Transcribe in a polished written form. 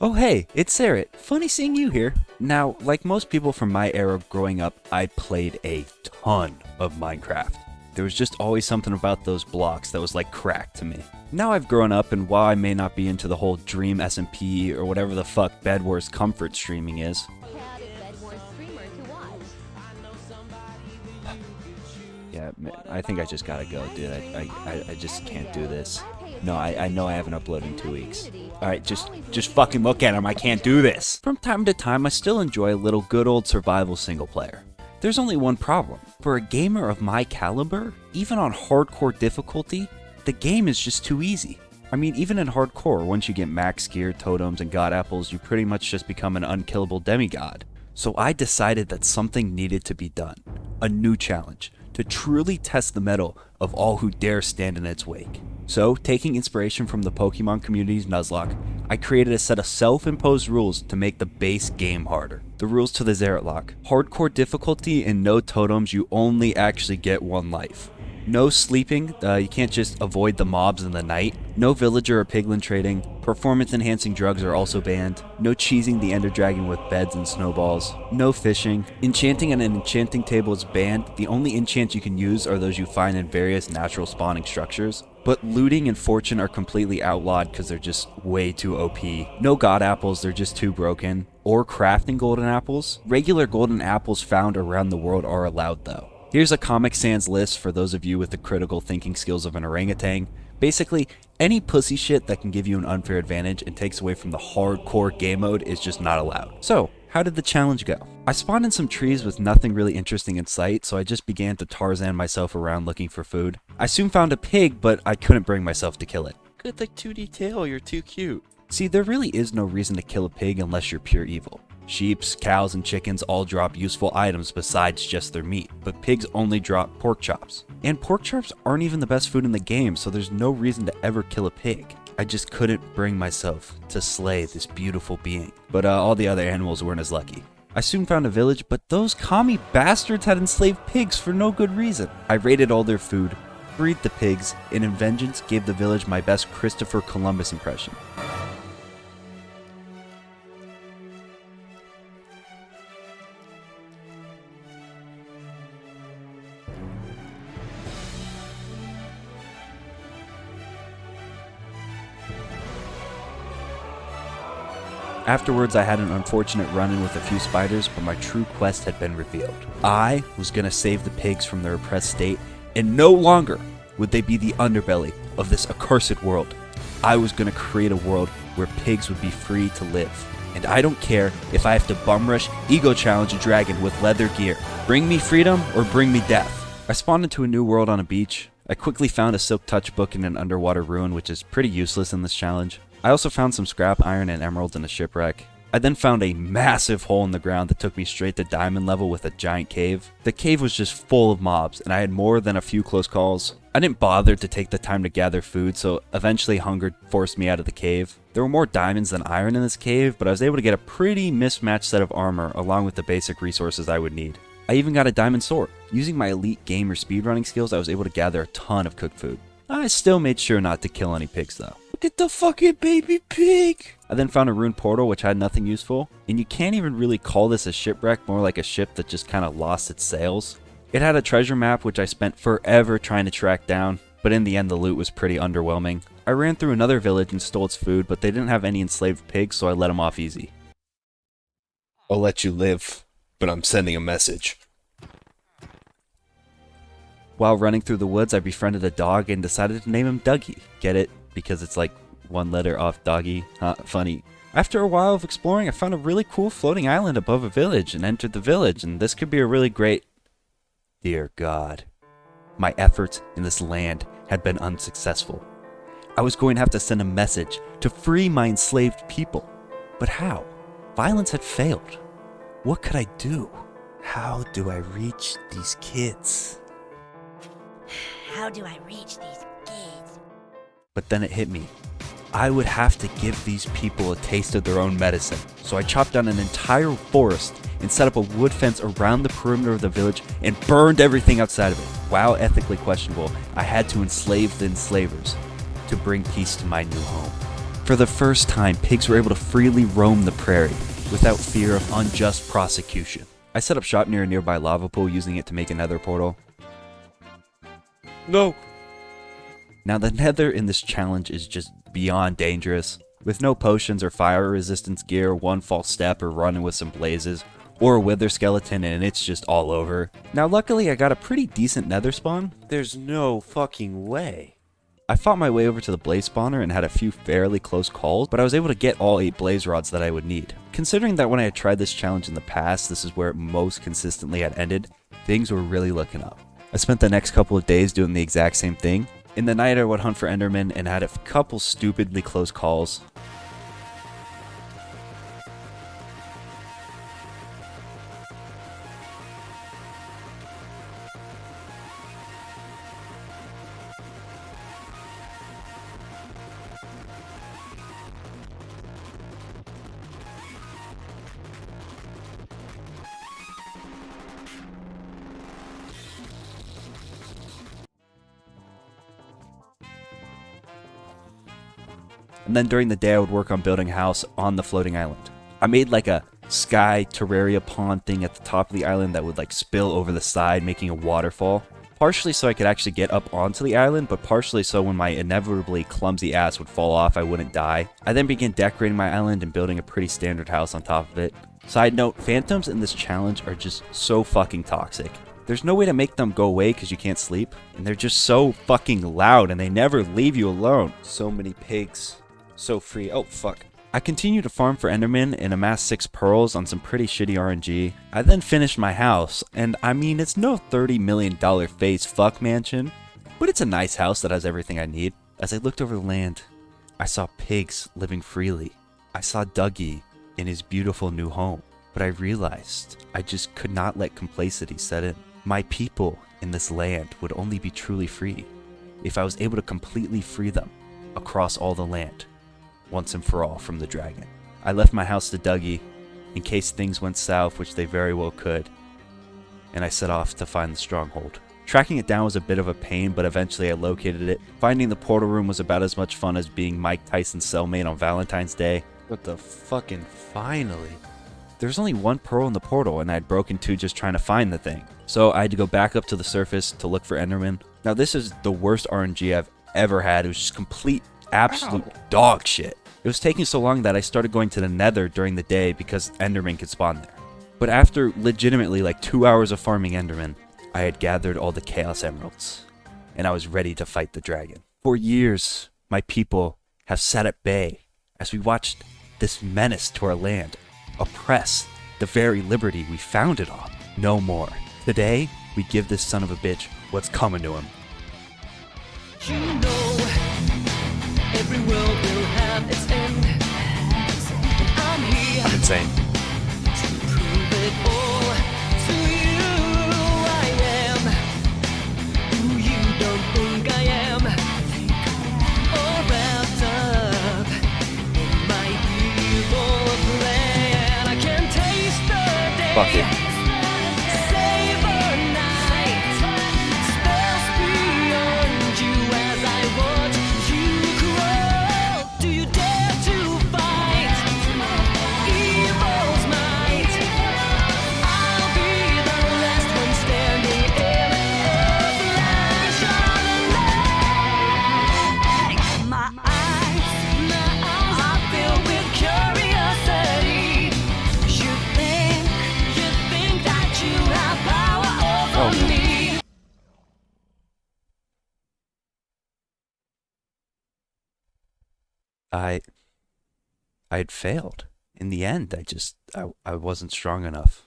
Oh hey, it's Zerit. Funny seeing you here. Now, like most people from my era growing up, I played a ton of Minecraft. There was just always something about those blocks that was like crack to me. Now I've grown up, and while I may not be into the whole Dream SMP or whatever the fuck Bed Wars comfort streaming is, yeah, I think I just gotta go, dude. I just can't do this. No, I know I haven't uploaded in 2 weeks. Alright, just fucking look at him. I can't do this. From time to time, I still enjoy a little good old survival single player. There's only one problem. For a gamer of my caliber, even on hardcore difficulty, the game is just too easy. I mean, even in hardcore, once you get max gear, totems, and god apples, you pretty much just become an unkillable demigod. So I decided that something needed to be done. A new challenge, to truly test the mettle of all who dare stand in its wake. So, taking inspiration from the Pokemon community's Nuzlocke, I created a set of self-imposed rules to make the base game harder. The rules to the Zerittlocke: hardcore difficulty and no totems, you only actually get 1 life. No sleeping, you can't just avoid the mobs in the night. No villager or piglin trading. Performance enhancing drugs are also banned. No cheesing the ender dragon with beds and snowballs. No fishing. Enchanting on an enchanting table is banned. The only enchants you can use are those you find in various natural spawning structures. But looting and fortune are completely outlawed because they're just way too OP. No god apples, they're just too broken. Or crafting golden apples. Regular golden apples found around the world are allowed though. Here's a Comic Sans list for those of you with the critical thinking skills of an orangutan. Basically, any pussy shit that can give you an unfair advantage and takes away from the hardcore game mode is just not allowed. So, how did the challenge go? I spawned in some trees with nothing really interesting in sight, so I just began to Tarzan myself around looking for food. I soon found a pig, but I couldn't bring myself to kill it. Good like 2D tail, you're too cute. See, there really is no reason to kill a pig unless you're pure evil. Sheeps, cows, and chickens all drop useful items besides just their meat, but pigs only drop pork chops. And pork chops aren't even the best food in the game, so there's no reason to ever kill a pig. I just couldn't bring myself to slay this beautiful being. But all the other animals weren't as lucky. I soon found a village, but those commie bastards had enslaved pigs for no good reason. I raided all their food, freed the pigs, and in vengeance gave the village my best Christopher Columbus impression. Afterwards, I had an unfortunate run-in with a few spiders, but my true quest had been revealed. I was gonna save the pigs from their oppressed state, and no longer would they be the underbelly of this accursed world. I was gonna create a world where pigs would be free to live. And I don't care if I have to bum rush ego challenge a dragon with leather gear. Bring me freedom or bring me death. I spawned into a new world on a beach. I quickly found a silk touch book in an underwater ruin, which is pretty useless in this challenge. I also found some scrap iron and emeralds in a shipwreck. I then found a massive hole in the ground that took me straight to diamond level with a giant cave. The cave was just full of mobs, and I had more than a few close calls. I didn't bother to take the time to gather food, so eventually hunger forced me out of the cave. There were more diamonds than iron in this cave, but I was able to get a pretty mismatched set of armor along with the basic resources I would need. I even got a diamond sword. Using my elite gamer speedrunning skills, I was able to gather a ton of cooked food. I still made sure not to kill any pigs though. Look at the fucking baby pig! I then found a ruined portal which had nothing useful, and you can't even really call this a shipwreck, more like a ship that just kinda lost its sails. It had a treasure map which I spent forever trying to track down, but in the end the loot was pretty underwhelming. I ran through another village and stole its food, but they didn't have any enslaved pigs, so I let them off easy. I'll let you live, but I'm sending a message. While running through the woods, I befriended a dog and decided to name him Dougie. Get it? Because it's like 1 letter off doggy. Funny. After a while of exploring, I found a really cool floating island above a village and entered the village, and this could be a really great... Dear God. My efforts in this land had been unsuccessful. I was going to have to send a message to free my enslaved people. But how? Violence had failed. What could I do? How do I reach these kids? How do I reach these kids? But then it hit me. I would have to give these people a taste of their own medicine. So I chopped down an entire forest and set up a wood fence around the perimeter of the village and burned everything outside of it. While ethically questionable, I had to enslave the enslavers to bring peace to my new home. For the first time, pigs were able to freely roam the prairie without fear of unjust prosecution. I set up shop near a nearby lava pool, using it to make a nether portal. No. Now the nether in this challenge is just beyond dangerous. With no potions or fire resistance gear, one false step or running with some blazes, or a wither skeleton and it's just all over. Now luckily I got a pretty decent nether spawn. There's no fucking way. I fought my way over to the blaze spawner and had a few fairly close calls, but I was able to get all 8 blaze rods that I would need. Considering that when I had tried this challenge in the past, this is where it most consistently had ended, things were really looking up. I spent the next couple of days doing the exact same thing. In the night I would hunt for endermen and had a couple stupidly close calls. And then during the day I would work on building a house on the floating island. I made like a sky terraria pond thing at the top of the island that would like spill over the side, making a waterfall. Partially so I could actually get up onto the island, but partially so when my inevitably clumsy ass would fall off I wouldn't die. I then began decorating my island and building a pretty standard house on top of it. Side note, phantoms in this challenge are just so fucking toxic. There's no way to make them go away because you can't sleep, and they're just so fucking loud and they never leave you alone. So many pigs. So free. Oh, fuck. I continued to farm for endermen and amass 6 pearls on some pretty shitty RNG. I then finished my house, and I mean, it's no $30 million face fuck mansion, but it's a nice house that has everything I need. As I looked over the land, I saw pigs living freely. I saw Dougie in his beautiful new home, but I realized I just could not let complacency set in. My people in this land would only be truly free if I was able to completely free them across all the land, once and for all, from the dragon. I left my house to Dougie in case things went south, which they very well could, and I set off to find the stronghold. Tracking it down was a bit of a pain, but eventually I located it. Finding the portal room was about as much fun as being Mike Tyson's cellmate on Valentine's Day. What the fucking finally? There's only 1 pearl in the portal, and I'd broken 2 just trying to find the thing. So I had to go back up to the surface to look for endermen. Now this is the worst RNG I've ever had. It was just complete absolute dog shit. It was taking so long that I started going to the nether during the day because endermen could spawn there. But after legitimately like 2 hours of farming endermen, I had gathered all the chaos emeralds, and I was ready to fight the dragon. For years, my people have sat at bay as we watched this menace to our land oppress the very liberty we founded on. No more. Today, we give this son of a bitch what's coming to him. You know, every world will have its end. I'm here I'm insane. to prove it all to you. I am who you don't think I am. All wrapped up in my evil plan. I can taste the day. Fuck it. Savor night. Spells beyond you as I watch you grow. Do you dare to fight evil's might? I'll be the last one standing in a flash of light. My eyes are filled with curiosity. You think that you have power over me. I had failed. In the end, I wasn't strong enough.